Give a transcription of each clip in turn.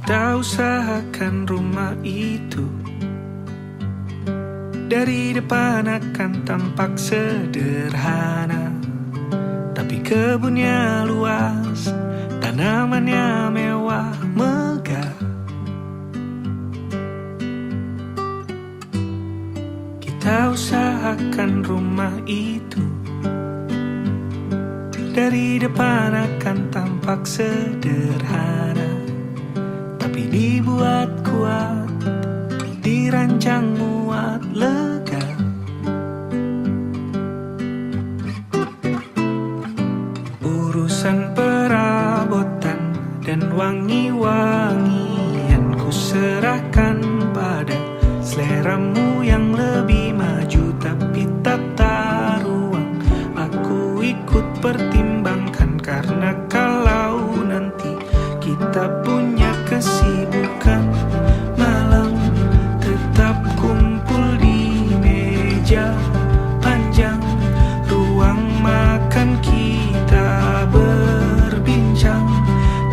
Kita usahakan rumah itu dari depan akan tampak sederhana, tapi kebunnya luas, tanamannya mewah megah. Kita usahakan rumah itu dari depan akan tampak sederhana, tapi dibuat kuat, dirancang muat lega. Urusan perabotan dan wangi-wangian ku serahkan pada seleramu yang lebih maju, tapi tata ruang aku ikut pertimbangkan, karena kalau nanti kita punya kesibukan malam, tetap kumpul di meja panjang ruang makan, kita berbincang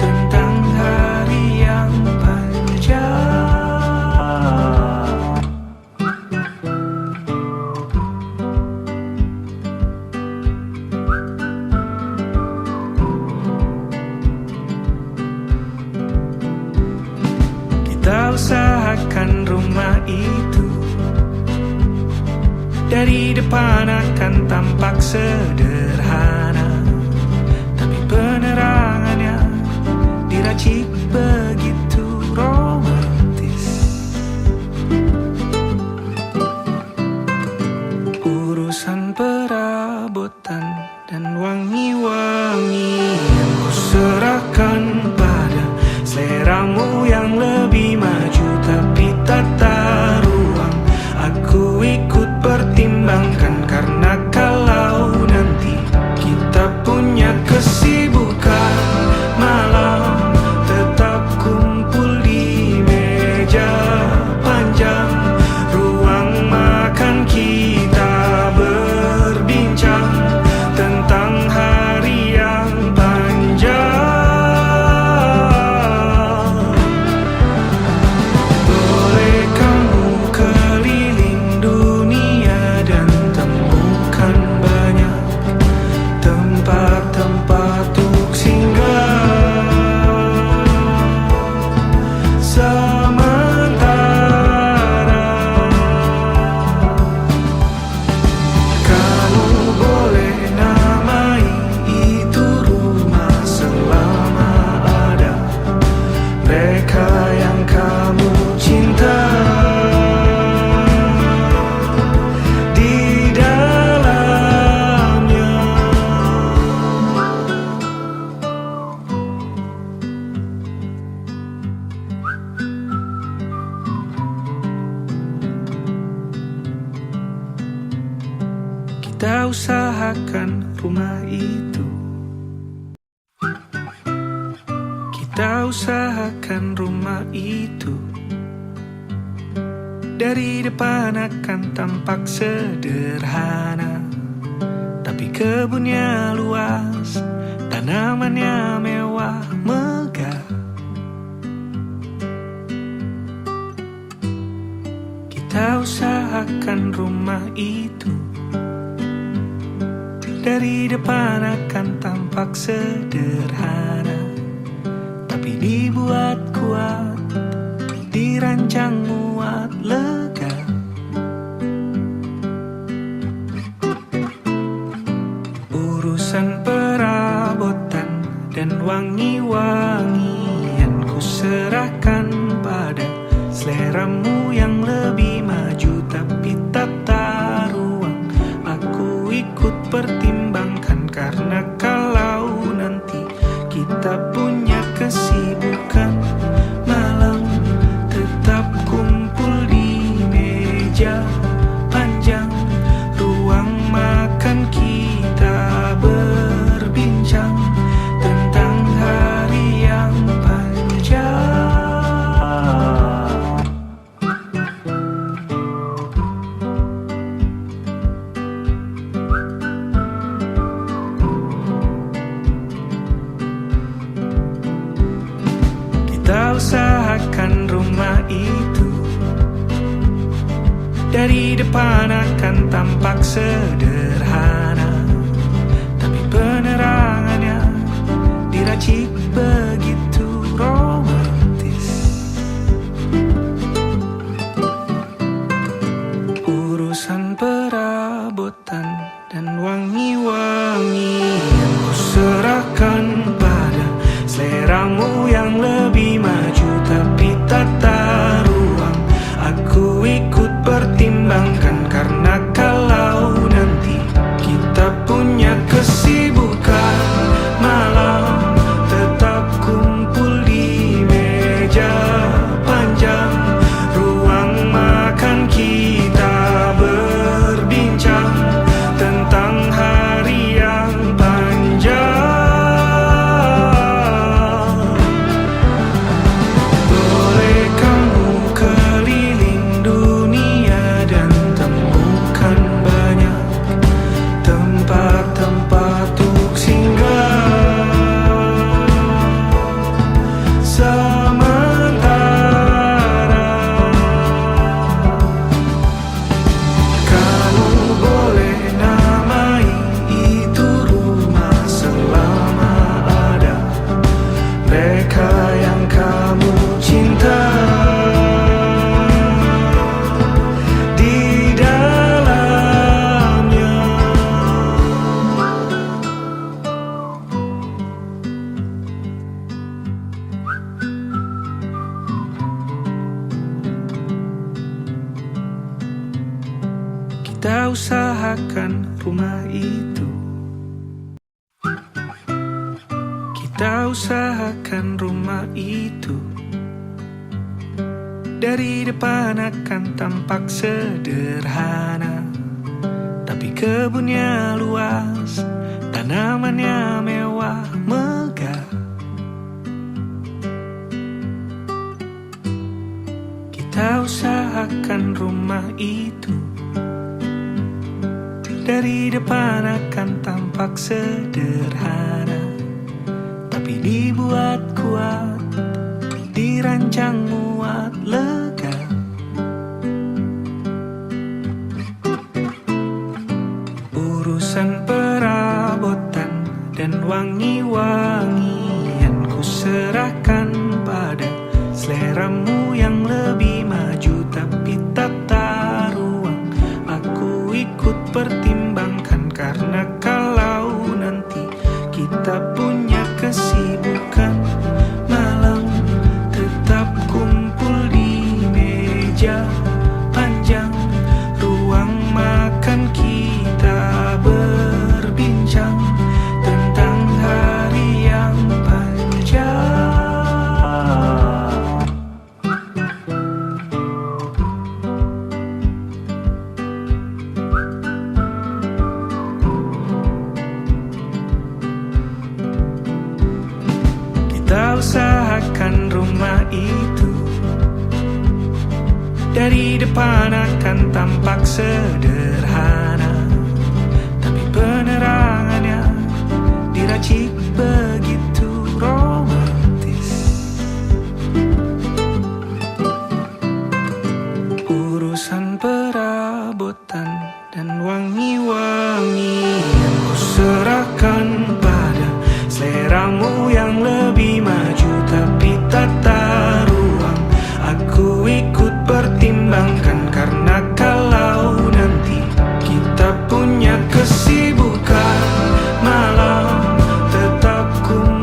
tentang hari yang panjang. Kita usahakan rumah itu dari depan akan tampak sederhana, tapi penerangannya diracik begitu romantis. Urusan perabotan dan wangi-wangian ku serahkan pada seleramu yang lebih maju, tapi tata ruang aku ikut pertimbangkan, karena kalau nanti kita punya kesibukan malam, tetap kumpul di meja panjang ruang makan, kita berbincang tentang hari yang panjang. Boleh kamu keliling dunia dan temukan banyak tempat-tempat untuk singgah. Sementara kamu boleh namai itu rumah selama ada mereka yang kamu cinta di dalamnya. Kita usahakan rumah itu. Kita usahakan rumah itu dari depan akan tampak sederhana, tapi kebunnya luas, tanamannya mewah megah. Kita usahakan rumah itu dari depan akan tampak sederhana, tapi dibuat kuat, dirancang muat lega. Urusan perabotan dan wangi-wangian ku serahkan pada seleramu yang lebih maju, tapi tata ruang aku ikut pertimbangkan, karena kalau nanti kita punya kesibukan malam, tetap kumpul di meja panjang ruang makan, kita berbincang tentang hari yang panjang. Kita Dari depan akan tampak sederhana, tapi penerangannya diracik begitu romantis. Urusan perabotan dan wangi-wangian ku serahkan pada seleramu yang lebih maju, tapi tata ruang aku ikut pertimbangkan, karena kalau nanti kita punya kesibukan malam, tetap kumpul di meja panjang ruang makan, kita berbincang tentang hari yang panjang. Boleh kamu keliling dunia dan temukan banyak tempat-tempat untuk singgah. Sementara kamu boleh namai itu rumah selama ada mereka yang kamu cinta di dalamnya. Kita usahakan rumah itu. Kita usahakan rumah itu. Dari depan akan tampak sederhana, tapi kebunnya luas, tanamannya mewah megah. Kita usahakan rumah itu. Dari depan akan tampak sederhana, tapi dibuat kuat, dirancang muat lega. Urusan perabotan dan wangi-wangian ku serahkan pada seleramu yang lebih maju, tapi tata ruang aku ikut pertimbangkan, karena kalau nanti kita punya kesibukan malam, tetap kumpul di meja panjang ruang makan, kita berbincang tentang hari yang panjang. Kita usahakan rumah itu. Dari depan akan tampak sederhana, tapi penerangannya diracik begitu romantis. Urusan perabotan dan wangi-wangian ku serahkan pada seleramu yang lebih maju, tapi tata ruang aku ikut pertimbangkan, karena kalau nanti kita punya kesibukan malam, tetap kumpul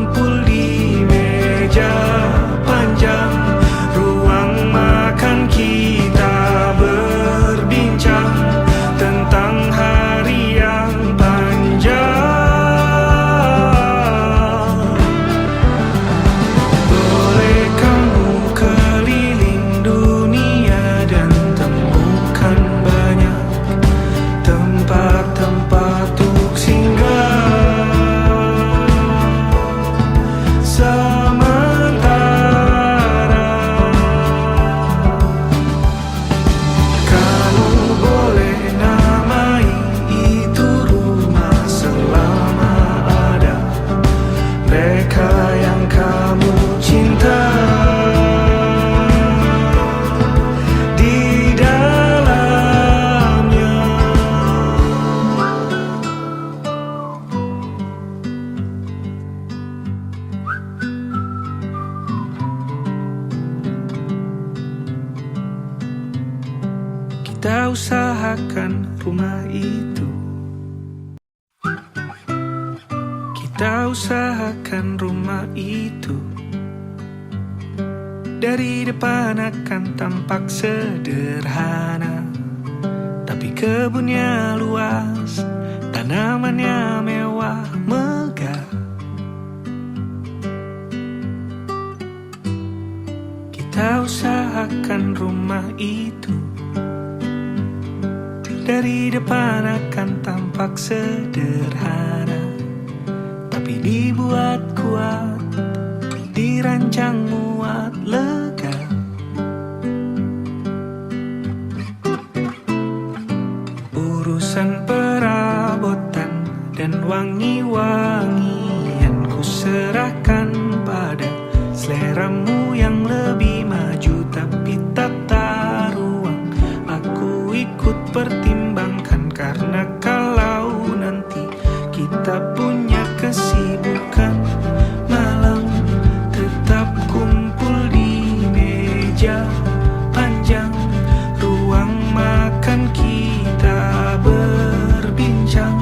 Kita usahakan rumah itu. Kita usahakan rumah itu. Dari depan akan tampak sederhana, tapi kebunnya luas, tanamannya mewah, megah. Kita usahakan rumah itu. Dari depan akan tampak sederhana, tapi dibuat kuat, dirancang muat, lega. Urusan perabotan dan wangi-wangian ku serahkan pada seleramu yang lebih maju, tapi tata ruang aku ikut pertimbangkan. Karena kalau nanti kita punya kesibukan, malam tetap kumpul di meja panjang, ruang makan kita berbincang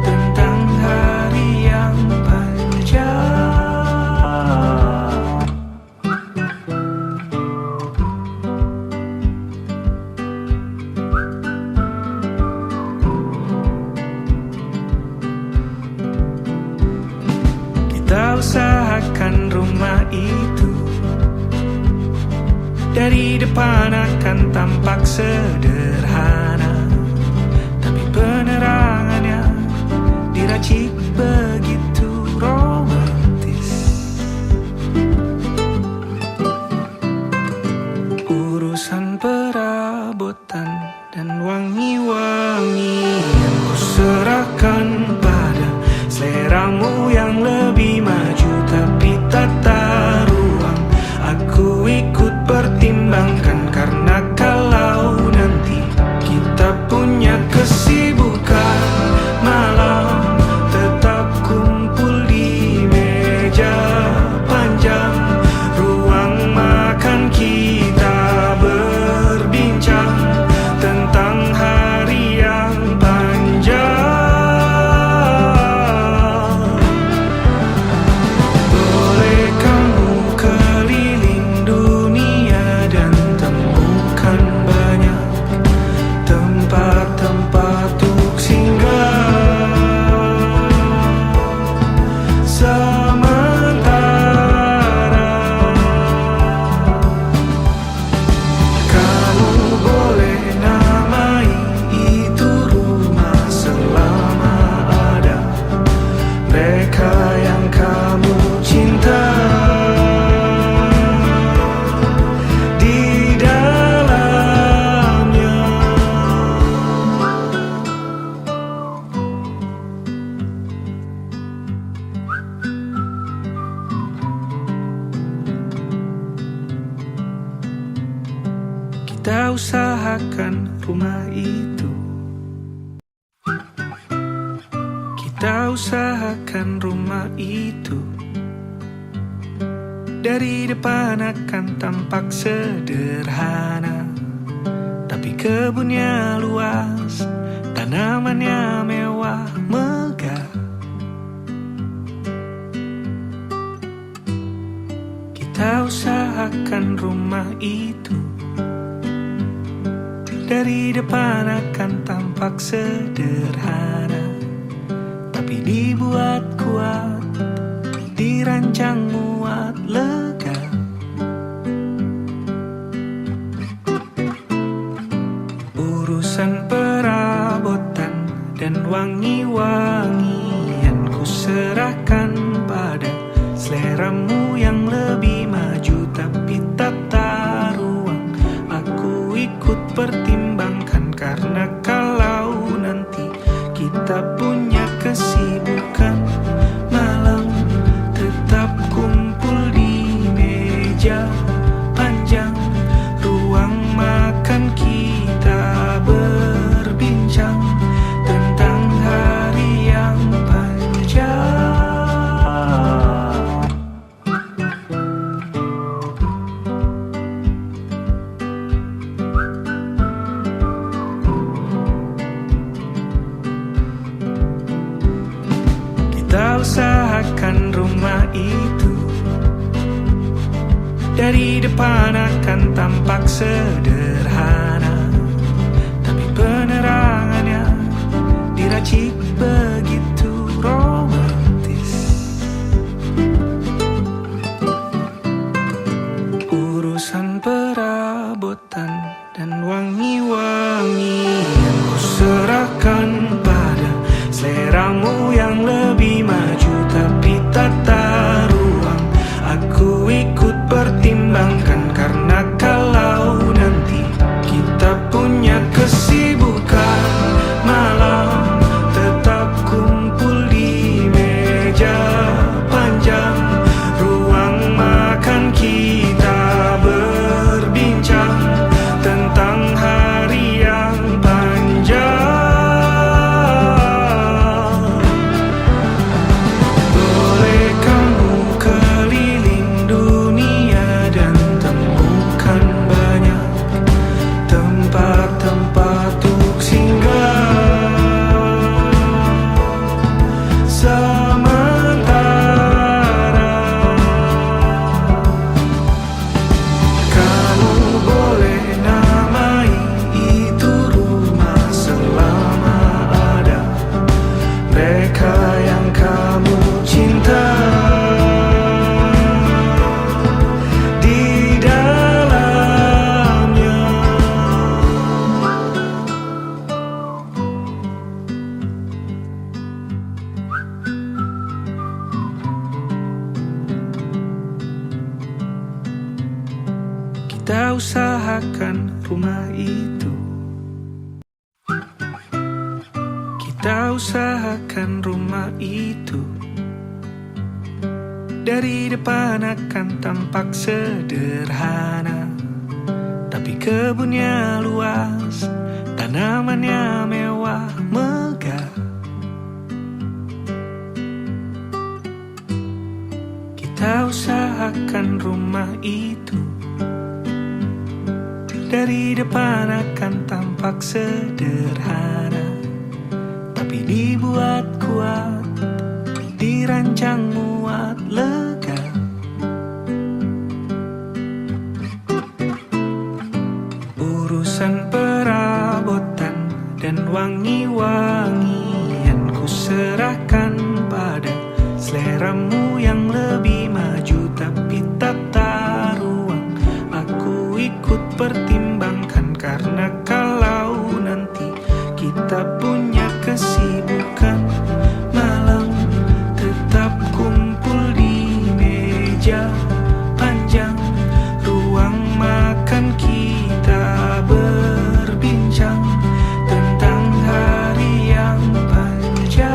tentang hari yang panjang. Kita usahakan rumah itu. Dari depan akan tampak sederhana, tapi penerangannya diracik begitu romantis. Urusan perabotan dan wangi-wangian ku serahkan pada seleramu yang lebih maju, tapi tata ruang aku ikut pertimbangkan. Karena kalau nanti kita punya kesibukan, malam tetap kumpul di meja panjang, ruang makan kita berbincang tentang hari yang panjang. Boleh kamu keliling dunia dan temukan banyak tempat-tempat untuk singgah. Sementara kamu boleh namai itu rumah selama ada mereka yang kamu cinta di dalamnya. Kita usahakan rumah itu. Kita usahakan rumah itu. Dari depan akan tampak sederhana, tapi kebunnya luas, tanamannya mewah, megah. Kita usahakan rumah itu. Dari depan akan tampak sederhana, tapi dibuat kuat, dirancang muat, lega. Urusan perabotan dan wangi-wangian ku serahkan pada seleramu yang lebih maju, tapi tata ruang aku ikut pertimbangkan. Karena kalau nanti kita punya kesibukan, malam tetap kumpul Dari depan akan tampak sederhana, tapi penerangannya diracik begitu romantis. Urusan perabotan dan wangi-wangian ku serahkan pada seleramu yang lebih maju, tapi tata ruang aku ikut pertimbangkan, karena kalau nanti kita punya kesibukan malam, tetap kumpul di meja panjang ruang makan, kita berbincang tentang hari yang panjang. Boleh kamu keliling dunia dan temukan banyak tempat-tempat untuk singgah. Sementara kamu boleh namai itu rumah selama ada mereka yang kamu cinta di dalamnya. Kita usahakan rumah itu, kita usahakan rumah itu. Dari depan akan tampak sederhana, tapi kebunnya luas, tanamannya mewah megah. Kita usahakan rumah itu. Dari depan akan tampak sederhana, tapi dibuat kuat, dirancang muat lega. Urusan perabotan dan wangi-wangian ku serahkan pada seleramu yang lebih maju, tapi tata ruang aku ikut pertimbangkan, karena kalau nanti kita punya kesibukan malam, tetap kumpul di meja panjang ruang makan, kita berbincang tentang hari yang panjang.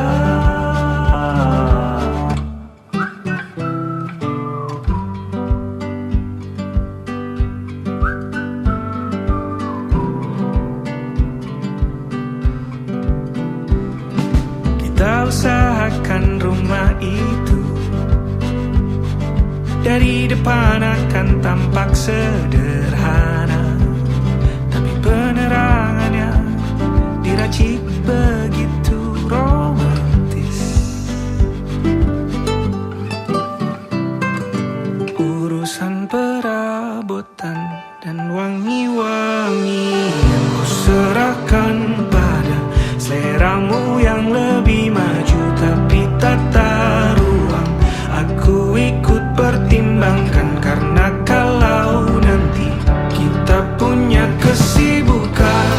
Kita usahakan rumah itu. Dari depan akan tampak sederhana, tapi penerangannya diracik begitu romantis. Urusan perabotan dan wangi-wangian ku serahkan pada seleramu yang lebih maju, tapi tata ruang aku ikut pertimbangkan, karena kalau nanti kita punya kesibukan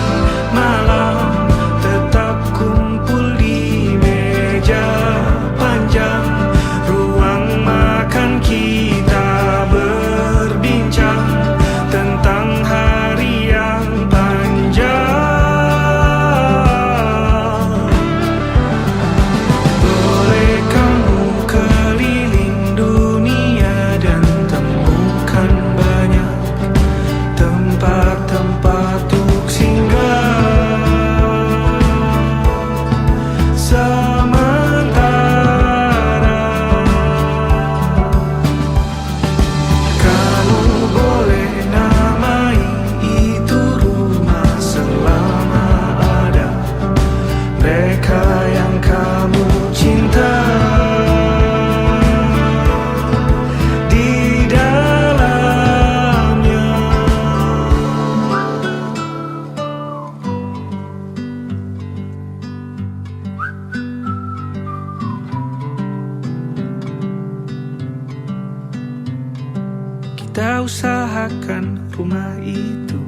malam, tetap kumpul di meja panjang ruang makan, kita berbincang tentang hari yang Kita usahakan rumah itu.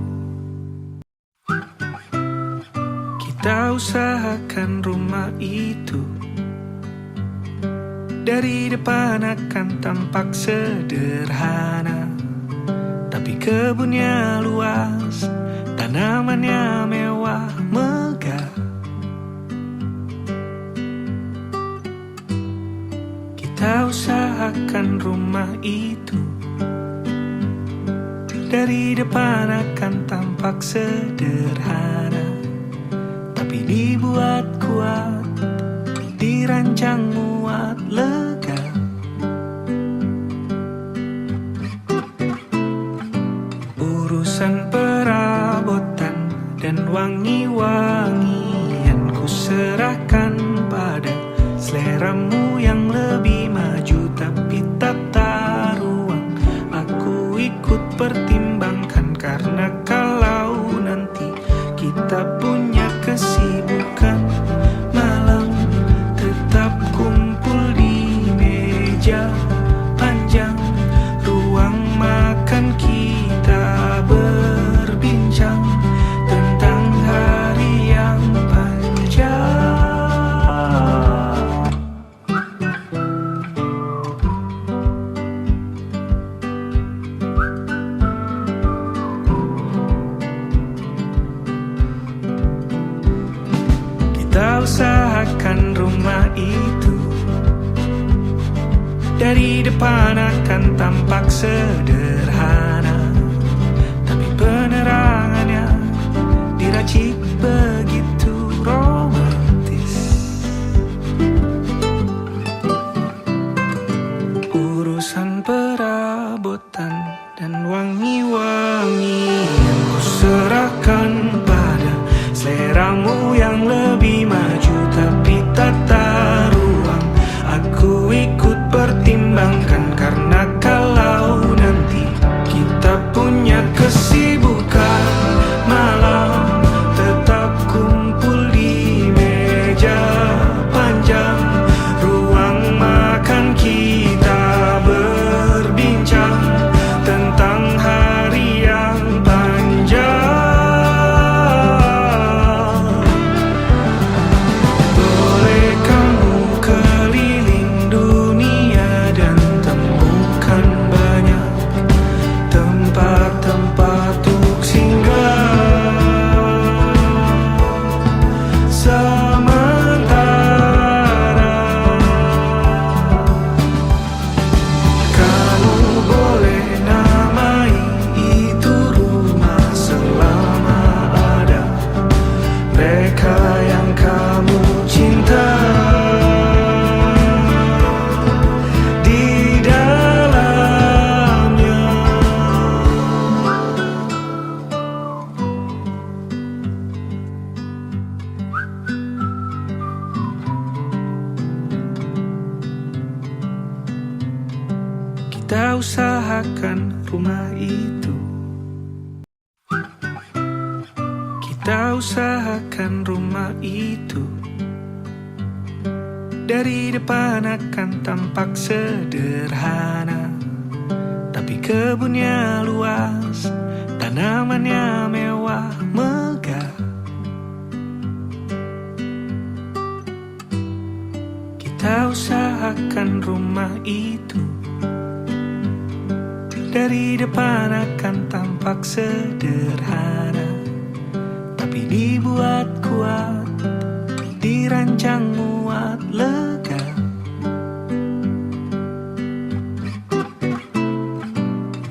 Kita usahakan rumah itu. Dari depan akan tampak sederhana, tapi kebunnya luas, tanamannya mewah megah. Kita usahakan rumah itu. Dari depan akan tampak sederhana, tapi dibuat kuat, dirancang muat lega. Urusan perabotan dan wangi-wangian ku serahkan pada seleramu yang lebih maju, tapi tata ruang aku ikut pertimbangkan, karena kalau nanti kita punya kesibukan, malam tetap kumpul di meja panjang ruang makan, kita berbincang tentang hari yang panjang. Kita usahakan rumah itu. Dari depan akan tampak sederhana, tapi penerangannya diracik begitu romantis. Urusan perabotan dan wangi-wangian ku serahkan pada seleramu yang lebih maju, tapi tata ruang aku ikut pertimbangkan, karena kalau nanti kita punya kesibukan, malam tetap kumpul di meja panjang ruang makan, kita berbincang tentang hari yang panjang. Boleh kamu keliling dunia dan temukan banyak tempat-tempat untuk singgah. Sementara kamu boleh namai itu rumah selama ada mereka yang kamu cinta di dalamnya. Kita usahakan rumah itu. Kita usahakan rumah itu. Dari depan akan tampak sederhana, tapi kebunnya luas, tanamannya mewah megah. Kita usahakan rumah itu. Dari depan akan tampak sederhana, tapi dibuat kuat, dirancang muat lega.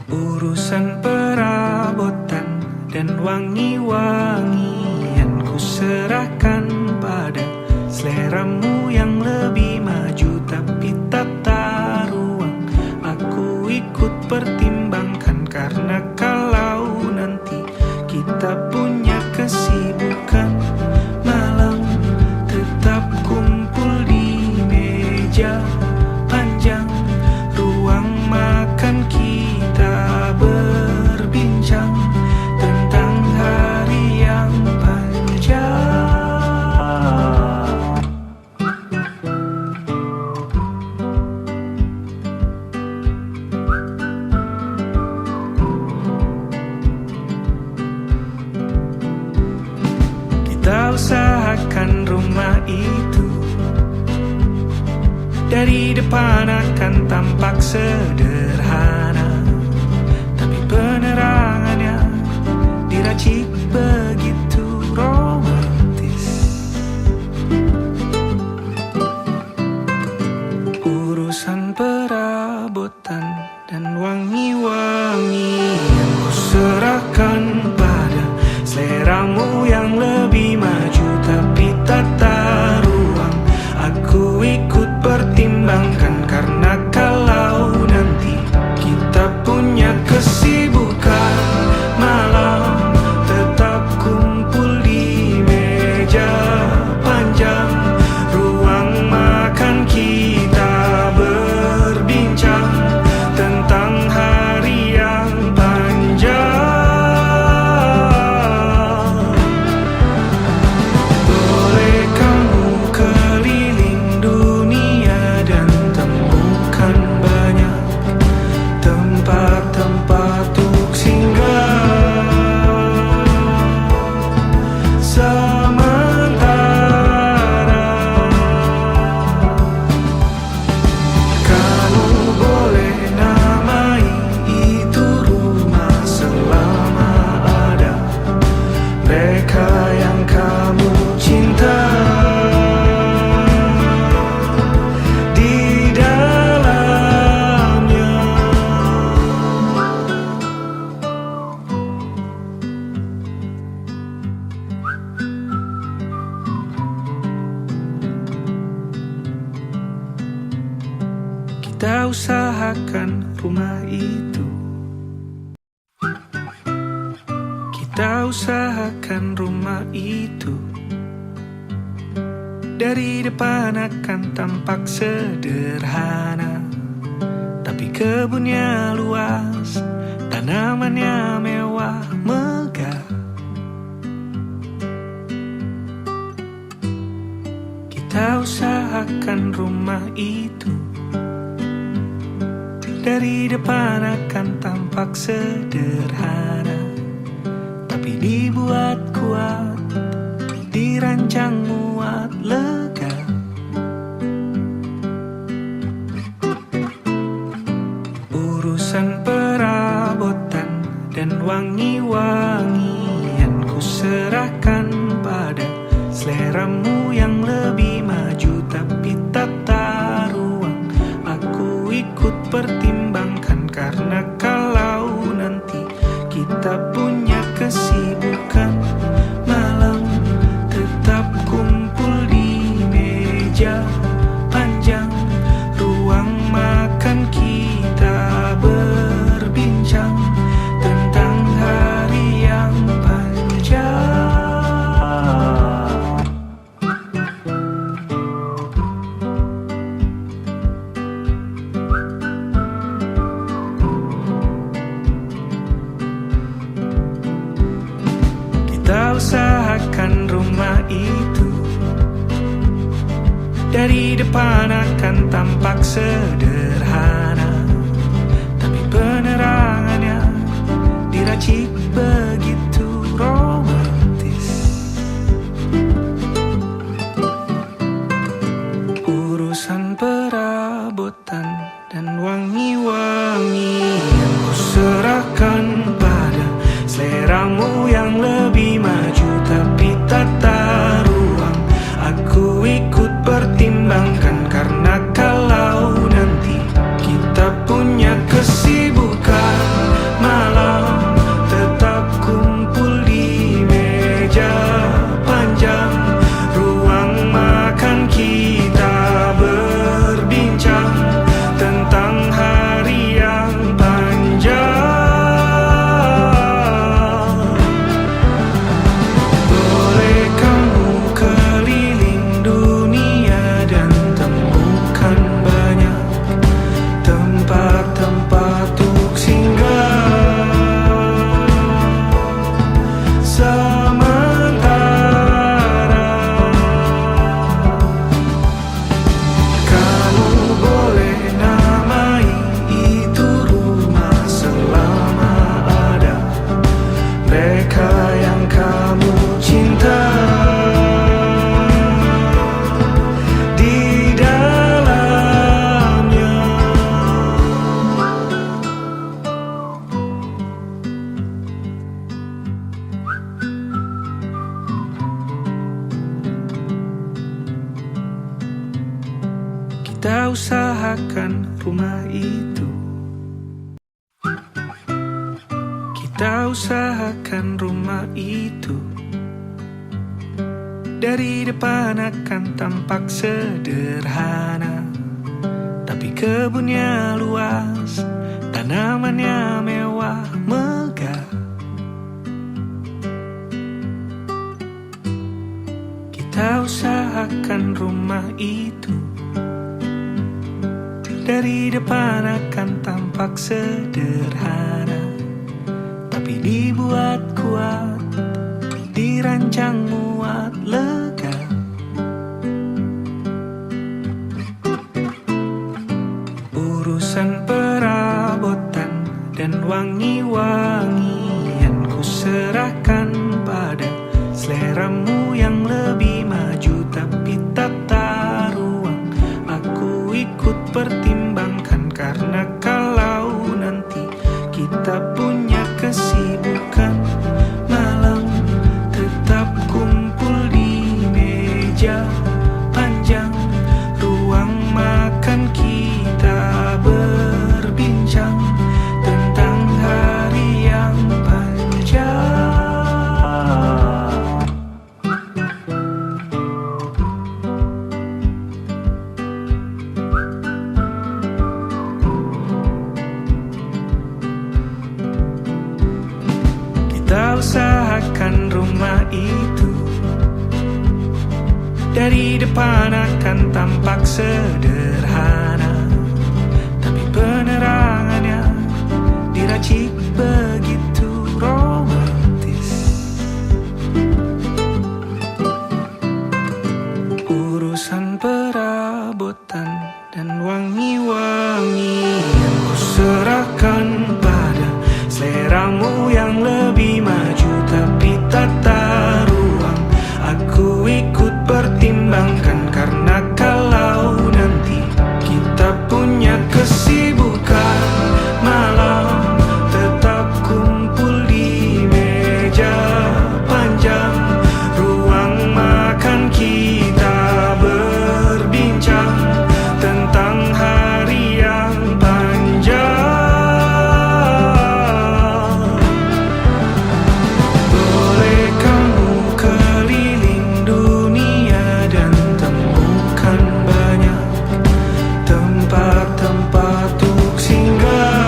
Urusan perabotan dan wangi-wangian ku serahkan pada seleramu yang lebih maju, tapi tata ruang aku ikut pertimbangkan, karena kalau nanti kita punya kesibukan, malam tetap kumpul di meja panjang ruang makan, kita berbincang tentang hari yang panjang. serahkan rumah itu. Dari depan akan tampak sederhana, tapi penerangannya diracik begitu romantis. Urusan perabotan dan wangi-wangian ku serahkan pada seleramu yang lebih maju, tapi tata ruang aku ikut pertimbangkan, karena kalau nanti kita punya kesibukan malam, tetap kumpul di meja panjang ruang makan, kita berbincang tentang hari yang panjang. Boleh kamu keliling dunia dan temukan banyak tempat-tempat untuk singgah. Sementara kamu boleh namai itu rumah selama ada mereka yang kamu cinta di dalamnya. Kita usahakan rumah itu. Kita usahakan rumah itu. Dari depan akan tampak sederhana, tapi kebunnya luas, tanamannya mewah megah. Kita usahakan rumah itu. Dari depan akan tampak sederhana, tapi dibuat kuat, dirancang muat lega. Urusan perabotan dan wangi-wangian ku serahkan pada seleramu yang lebih maju, tapi tata ruang aku ikut pertimbangkan, karena kalau nanti kita punya kesibukan malam, tetap kumpul di meja panjang ruang makan, kita berbincang tentang hari yang panjang. Kita usahakan rumah itu. Dari depan akan tampak sederhana, tapi penerangannya diracik begitu romantis. Urusan perabotan dan wangi-wangian ku serahkan pada seleramu yang lebih maju, tapi tata ruang aku ikut pertimbangkan, karena kalau nanti Kita usahakan rumah itu. Kita usahakan rumah itu. Dari depan akan tampak sederhana, tapi kebunnya luas, tanamannya mewah megah. Kita usahakan rumah itu. Dari depan akan tampak sederhana, tapi dibuat kuat, dirancang muat lega. Urusan perabotan dan wangi-wangian ku serahkan pada seleramu yang lebih maju, tapi tata ruang aku ikut pertimbangkan, karena kalau nanti kita punya kesibukan, malam tetap kumpul di meja panjang, ruang makan kita berbincang tentang hari yang panjang. Kita usahakan rumah itu. Dari depan akan tampak sederhana, tapi penerangannya diracik begitu romantis. Urusan perabotan dan wangi-wangian ku serahkan pada seleramu yang lebih maju, tapi tata ruang aku ikut pertimbangkan, karena kalau nanti kita punya kesibukan, malam tetap kumpul di meja panjang, ruang makan kita berbincang tentang hari yang panjang. Boleh kamu keliling dunia dan temukan banyak tempat-tempat untuk singgah.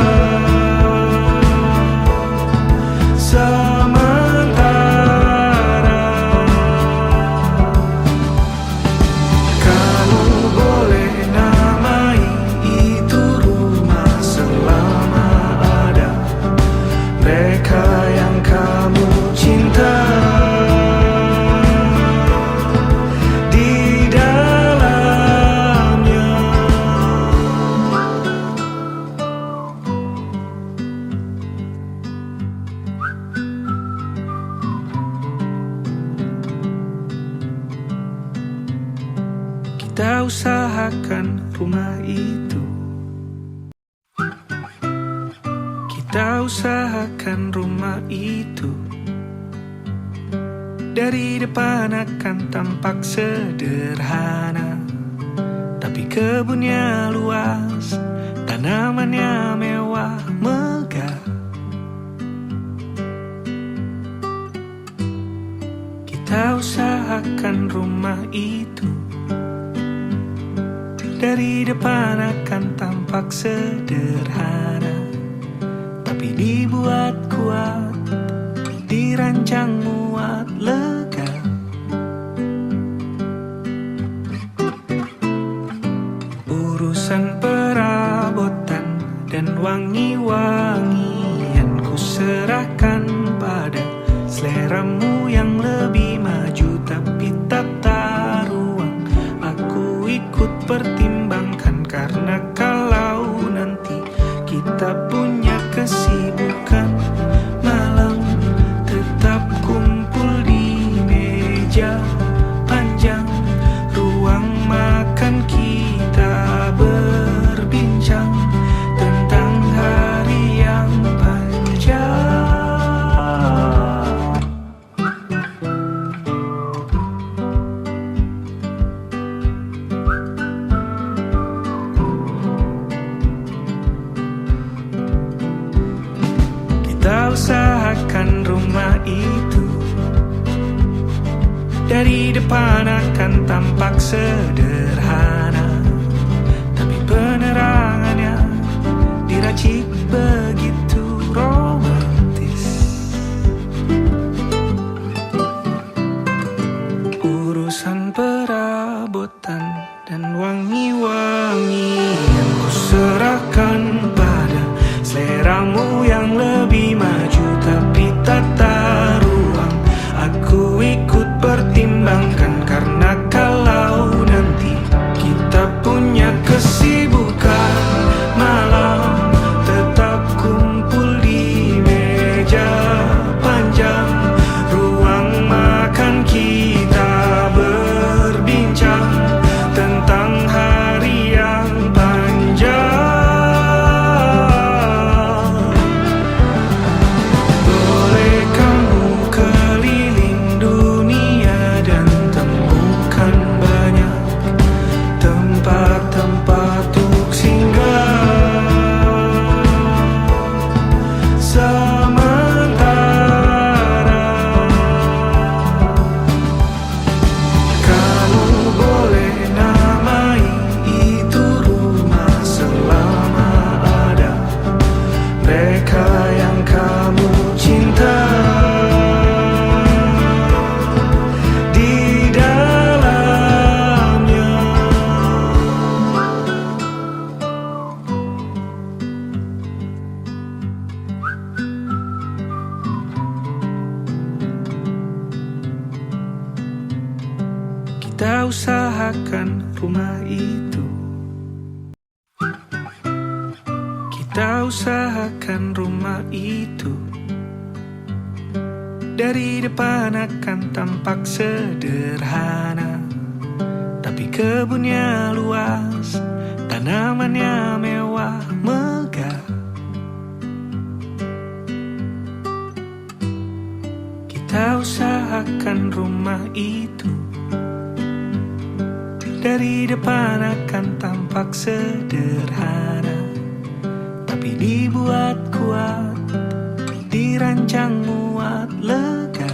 Sementara kamu boleh namai itu rumah selama ada mereka yang kamu cinta di dalamnya. Kita usahakan rumah itu. Kita usahakan rumah itu. Dari depan akan tampak sederhana, tapi kebunnya luas, tanamannya mewah megah. Kita usahakan rumah itu. Dari depan akan tampak sederhana, tapi dibuat kuat, dirancang muat lega. Urusan perabotan dan wangi-wangian ku serahkan pada seleramu yang lebih maju, tapi tata ruang aku ikut pertimbangkan, karena kalau nanti kita punya kesibukan, malam tetap kumpul di meja panjang, ruang makan kita berbincang tentang hari yang Dari depan akan tampak sederhana, tapi penerangannya diracik begitu romantis. Urusan perabotan dan wangi-wangian ku serahkan pada seleramu yang lebih maju, tapi tata ruang aku ikut pertimbangkan, karena kalau nanti kita punya kesibukan malam, tetap kumpul di meja panjang ruang makan, kita berbincang tentang hari yang panjang. Boleh kamu keliling dunia dan temukan banyak tempat-tempat untuk singgah. Sementara kamu boleh namai itu rumah selama ada mereka yang kamu cinta di dalamnya. Kita usahakan rumah itu. Kita usahakan rumah itu. Dari depan akan tampak sederhana, tapi kebunnya luas, tanamannya mewah megah. Kita usahakan rumah itu. Dari depan akan tampak sederhana, tapi dibuat kuat, dirancang muat lega.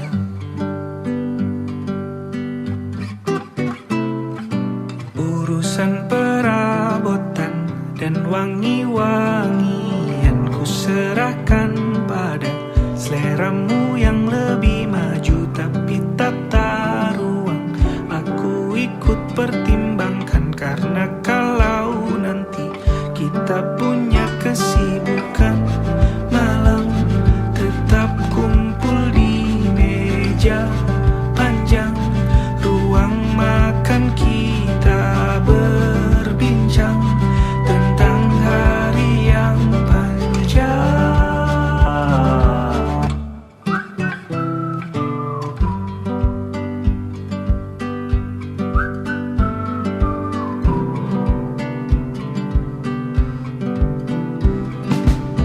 Urusan perabotan dan wangi-wangian ku serahkan pada seleramu yang lebih maju, tapi tata ruang aku ikut pertimbangkan, karena kalau nanti kita punya kesibukan malam, tetap kumpul di meja panjang ruang makan, kita berbincang tentang hari yang panjang.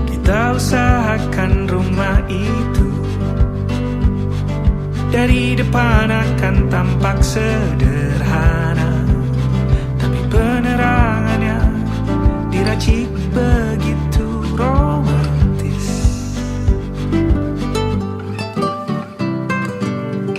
Kita usahakan rumah itu. Dari depan akan tampak sederhana, tapi penerangannya diracik begitu romantis.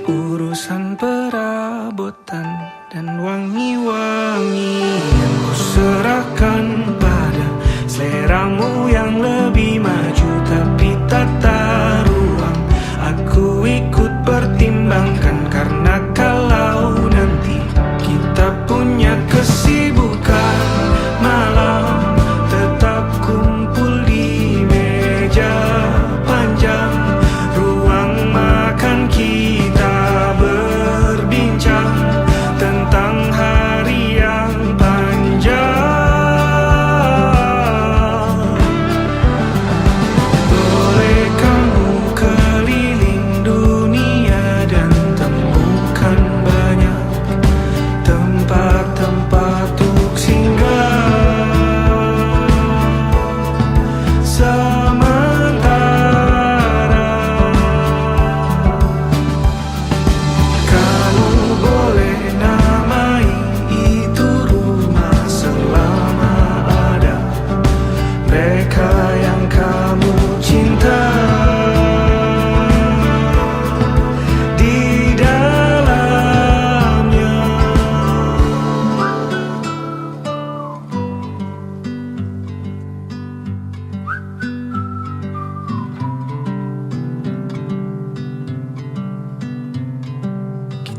Urusan perabotan dan wangi-wangian ku serahkan pada seleramu yang lebih maju, tapi tata ruang aku ikut pertimbangkan, karena kalau nanti kita punya kesibukan malam,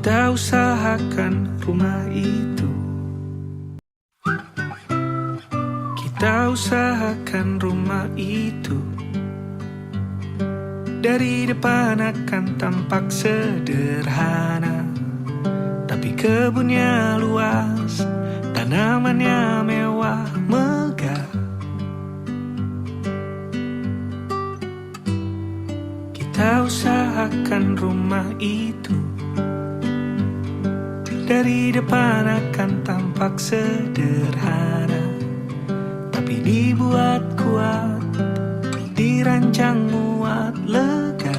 Kita usahakan rumah itu. Kita usahakan rumah itu. Dari depan akan tampak sederhana, tapi kebunnya luas, tanamannya mewah megah. Kita usahakan rumah itu. Dari depan akan tampak sederhana, tapi dibuat kuat, dirancang muat lega.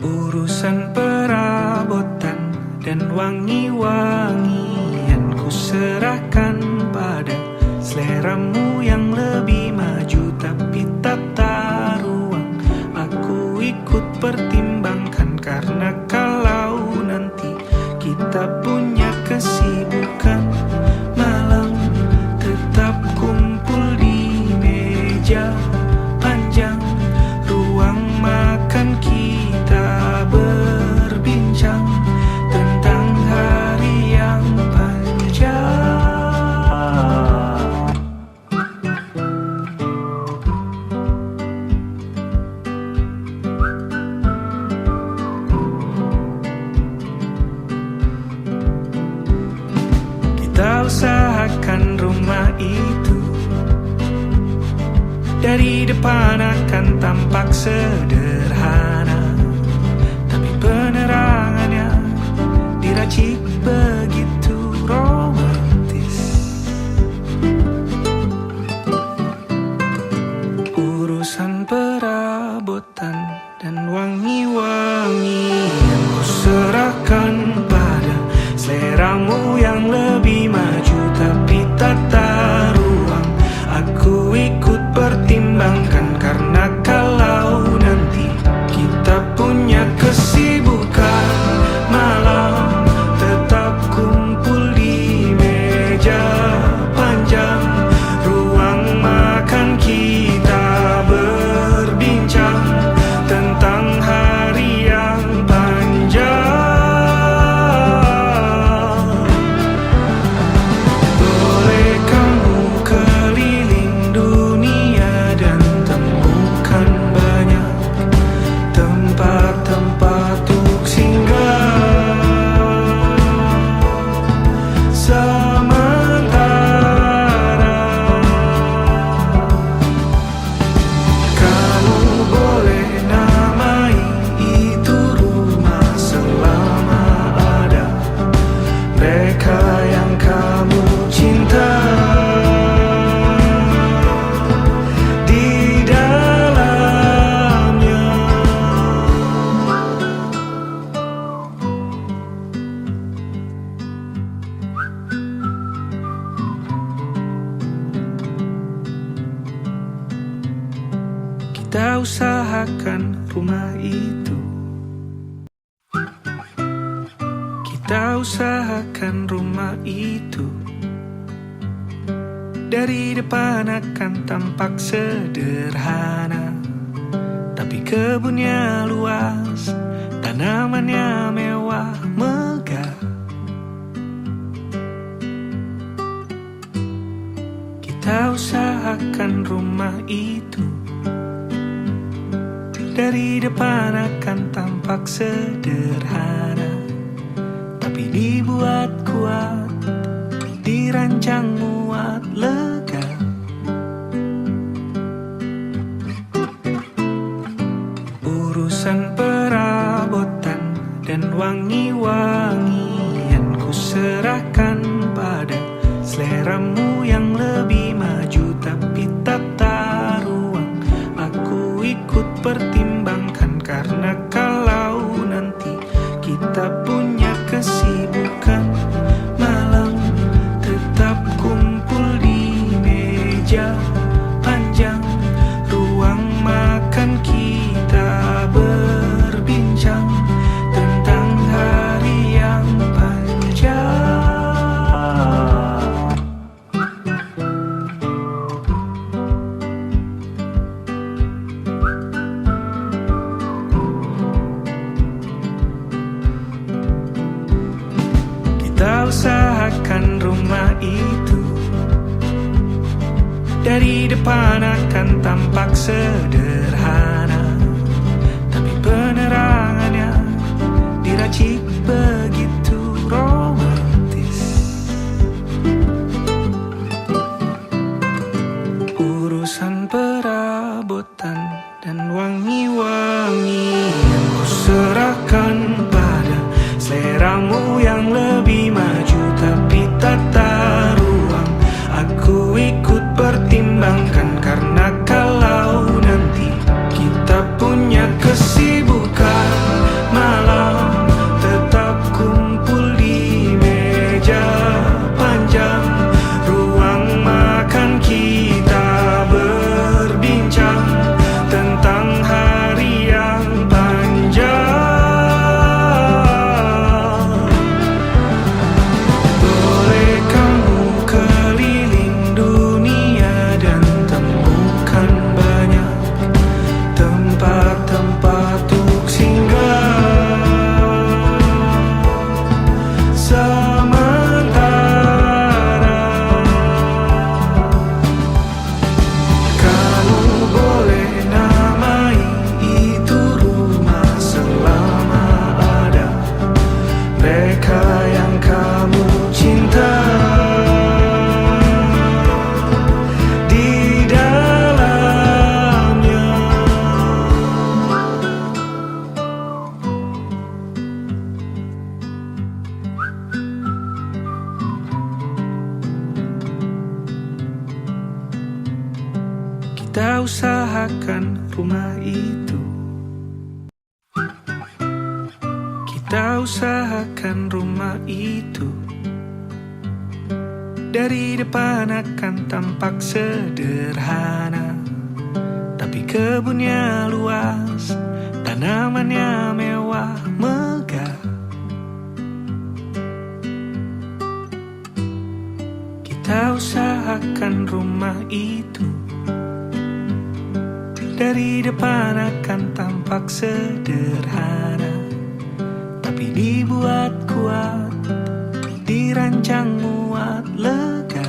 Urusan perabotan dan wangi-wangian ku serahkan pada seleramu yang lebih maju, tapi tata ruang aku ikut pertimbangkan. Karena kalau nanti kita punya kesibukan, malam tetap kumpul di meja panjang, ruang makan kita berbincang tentang hari yang panjang. Kita usahakan rumah itu. Dari depan akan tampak sederhana, tapi penerangannya diracik begitu romantis. Urusan perabotan dan wangi-wangian ku serahkan pada seleramu yang lebih maju, tapi tata ruang aku ikut pertimbangkan. Karena kalau nanti kita punya kesibukan, malam tetap kumpul di meja panjang, ruang makan kita berbincang tentang hari yang panjang. Boleh kamu keliling dunia dan temukan banyak tempat-tempat untuk singgah. Sementara kamu boleh namai itu rumah selama ada mereka yang kamu cinta di dalamnya. Kita usahakan rumah itu. Kita usahakan rumah itu. Dari depan akan tampak sederhana, tapi kebunnya luas, tanamannya mewah megah. Kita usahakan rumah itu. Dari depan akan tampak sederhana, tapi dibuat kuat, dirancang muat lega. Urusan perabotan dan wangi-wangian ku serahkan pada seleramu yang lebih maju, tapi tata ruang aku ikut pertimbangkan. Karena kalau nanti kita punya kesibukan, malam tetap kumpul di meja panjang, ruang makan kita berbincang tentang hari yang panjang. Dari depan akan tampak sederhana, tapi penerangannya diracik begitu romantis. Urusan perabotan dan wangi-wangian ku serahkan pada seleramu yang lebih maju, tapi tata ruang aku ikut pertimbangkan, karena kalau nanti kita punya kesibukan malam, tetap kumpul di meja panjang ruang makan, kita berbincang tentang hari yang panjang. Boleh kamu keliling dunia dan temukan banyak tempat-tempat untuk singgah. Sementara kamu boleh namai itu rumah selama ada mereka yang kamu cinta di dalamnya. Kita usahakan rumah itu, kita usahakan rumah itu. Dari depan akan tampak sederhana, tapi kebunnya luas, tanamannya mewah megah. Kita usahakan rumah itu. Dari depan akan tampak sederhana, tapi dibuat kuat, dirancang muat lega.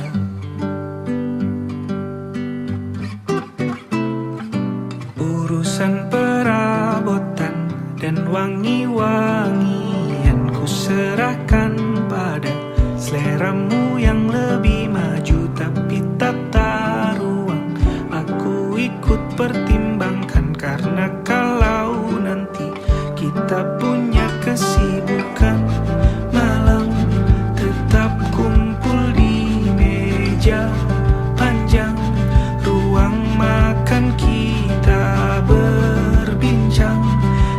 Urusan perabotan dan wangi-wangian ku serahkan pada seleramu yang lebih maju, tapi tata ruang aku ikut pertimbangkan, karena kalau nanti kita punya kesibukan malam, tetap kumpul di meja panjang ruang makan, kita berbincang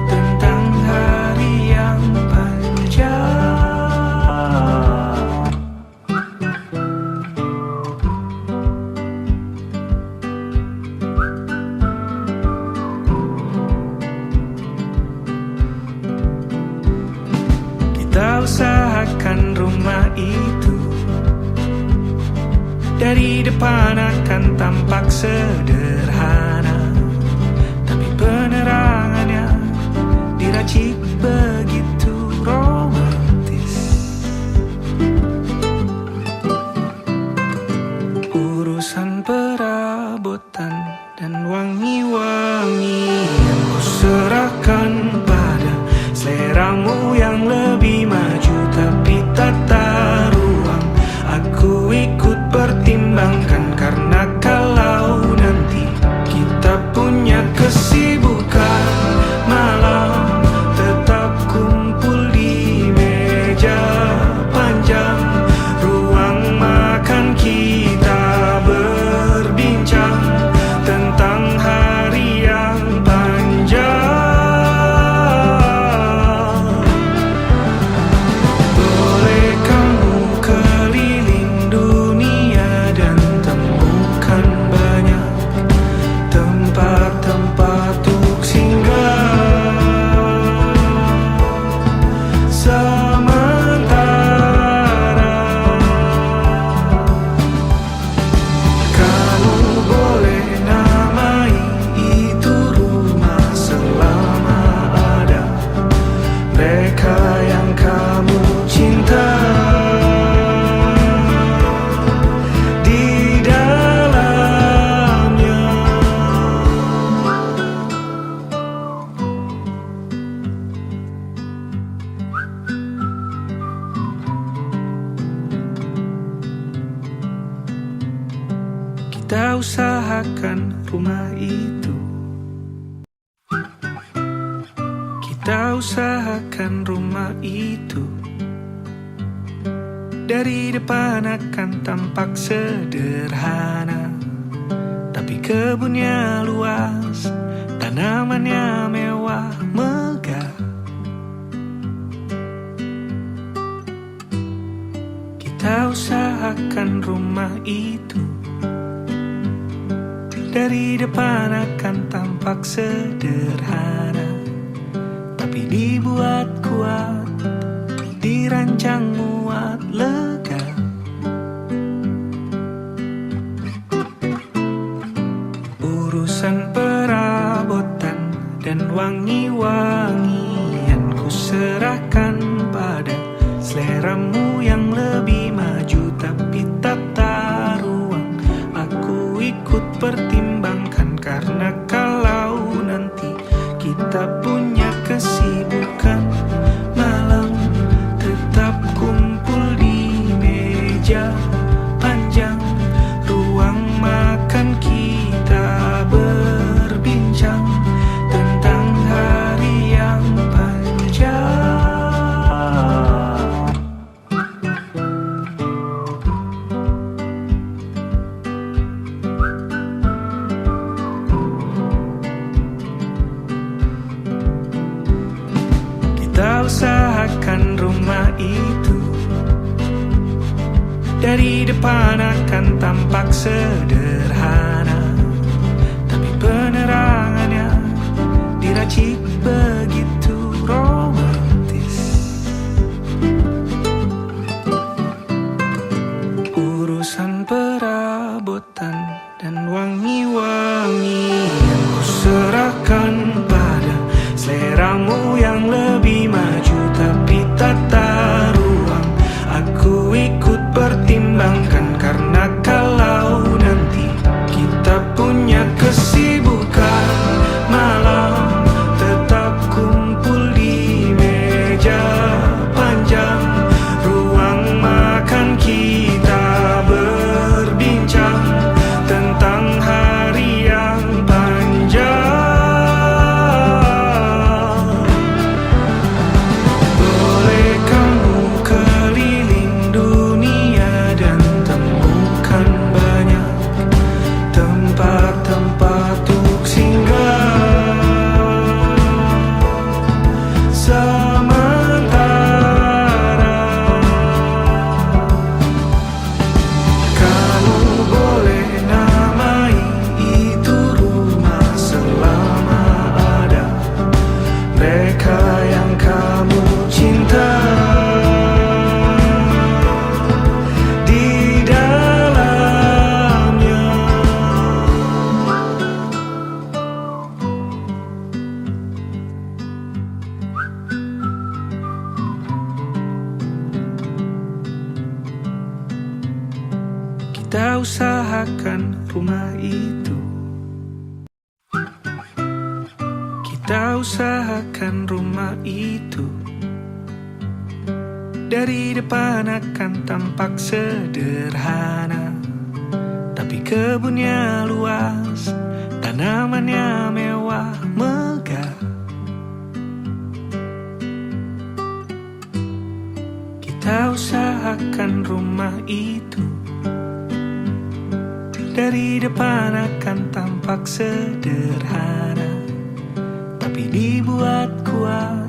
tentang hari yang panjang. Kita usahakan rumah itu. Dari depan akan tampak sederhana, tapi penerangannya diracik begitu romantis. Urusan perabotan dan wangi-wangian ku serahkan pada seleramu yang lebih maju, tapi tata ruang aku ikut pertimbangkan, karena kalau nanti kita punya kesibukan malam, tetap kumpul di meja panjang ruang makan, kita berbincang tentang hari yang panjang. usahakan rumah itu. Kita usahakan rumah itu. Dari depan akan tampak sederhana, tapi kebunnya luas, tanamannya mewah megah. Kita usahakan rumah itu. Dari depan akan tampak sederhana, tapi dibuat kuat, dirancang muat lega. Urusan perabotan dan wangi-wangian ku serahkan pada seleramu yang lebih maju, tapi tata ruang aku ikut pertimbangkan. Karena kalau nanti kita punya kesibukan, malam tetap kumpul di meja panjang, ruang makan kita berbincang tentang hari yang panjang. Kita usahakan rumah itu. Dari depan akan tampak sederhana, tapi penerangannya diracik begitu romantis. Urusan perabotan dan wangi-wangian ku serahkan pada seleramu yang lebih maju, tapi tata ruang aku ikut pertimbangkan. Karena kalau nanti kita punya kesibukan, malam tetap kumpul di meja panjang, ruang makan kita berbincang tentang hari yang panjang. Kita usahakan rumah itu. Kita usahakan rumah itu. Dari depan akan tampak sederhana, tapi kebunnya luas, tanamannya mewah megah. Kita usahakan rumah itu. Dari depan akan tampak sederhana, tapi dibuat kuat,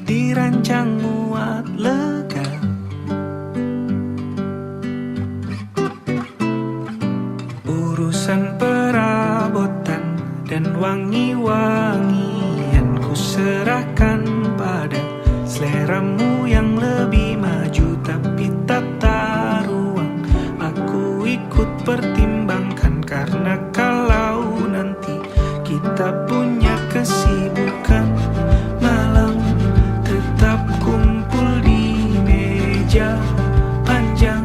dirancang muat lega. Urusan perabotan dan wangi-wangian ku serahkan pada seleramu yang lebih maju, tapi tata ruang aku ikut pertimbangkan. Karena kalau nanti kita punya kesibukan, malam tetap kumpul di meja panjang,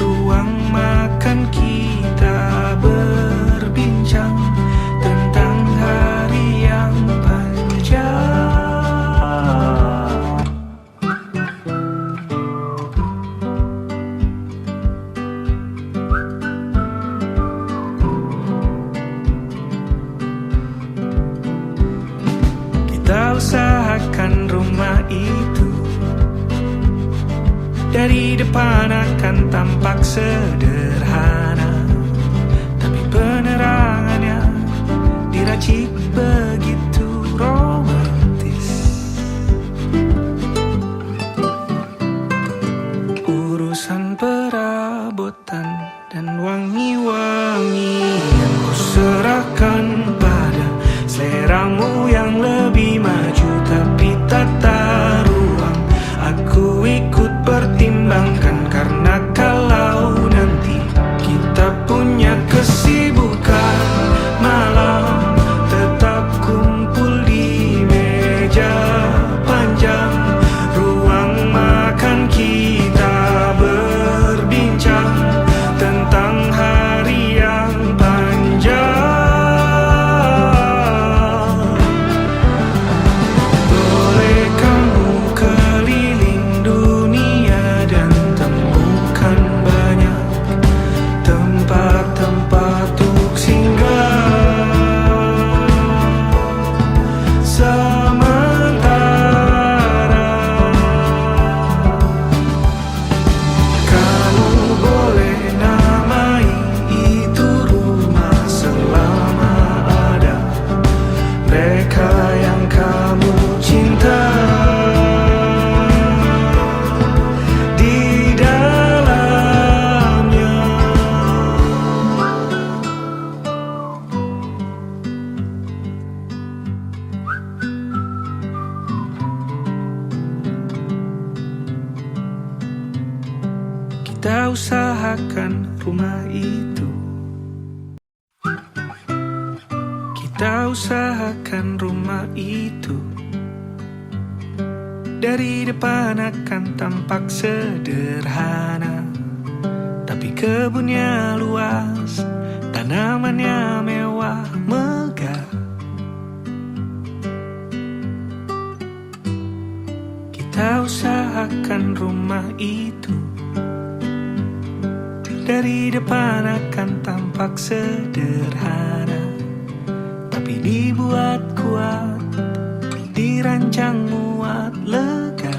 ruang makan kita berbincang tentang hari yang panjang. Dari depan akan tampak sederhana, tapi penerangannya diracik begitu romantis. Urusan perabotan dan wangi-wangian ku serahkan pada seleramu yang lebih maju, tapi tata ruang aku ikut pertimbangkan, karena kalau nanti kita punya kesibukan malam, tetap kumpul di meja panjang ruang makan, kita berbincang tentang hari yang panjang. Boleh kamu keliling dunia dan temukan banyak tempat-tempat untuk singgah. Sementara kamu boleh namai itu rumah selama ada mereka yang kamu cinta di dalamnya. Kita usahakan rumah itu. Kita usahakan rumah itu. Dari depan akan tampak sederhana, tapi kebunnya luas, tanamannya mewah megah. Kita usahakan rumah itu. Dari depan akan tampak sederhana, tapi dibuat kuat, dirancang muat lega.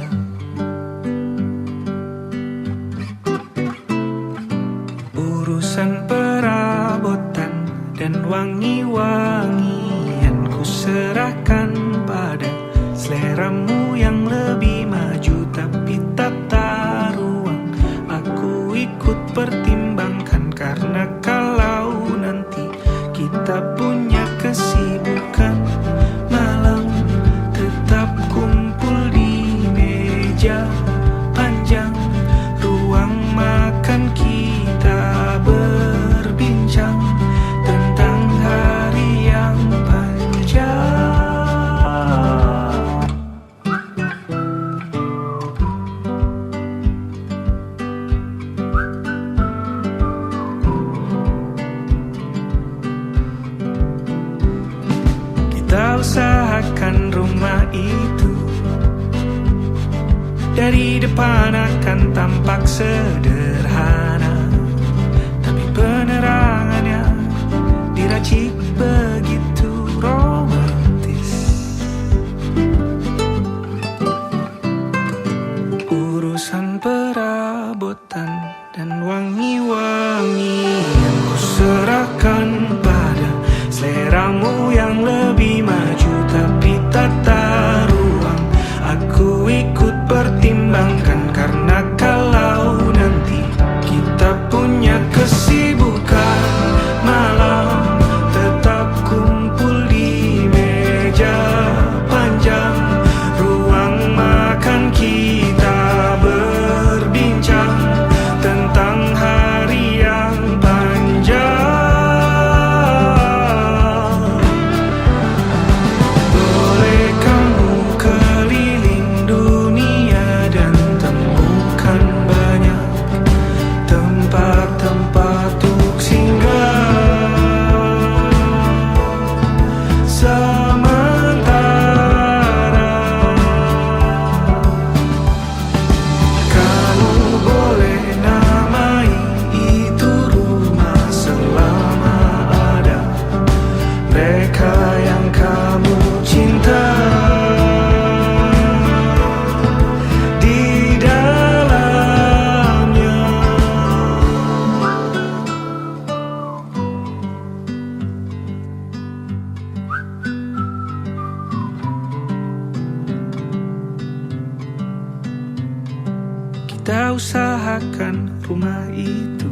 Urusan perabotan dan wangi-wangian ku serahkan pada seleramu yang lebih maju, tapi tata ruang aku ikut pertimbangkan, karena kalau nanti kita punya kesibukan malam, tetap kumpul di meja panjang ruang makan, kita berbincang tentang hari yang panjang. Kita usahakan rumah itu. Dari depan akan tampak sederhana, tapi penerangannya diracik begitu romantis. Urusan perabotan dan wangi-wangian ku serahkan pada seleramu yang lebih maju, tapi tata ruang aku ikut pertimbangkan, karena kalau nanti kita punya kesibukan kita usahakan rumah itu.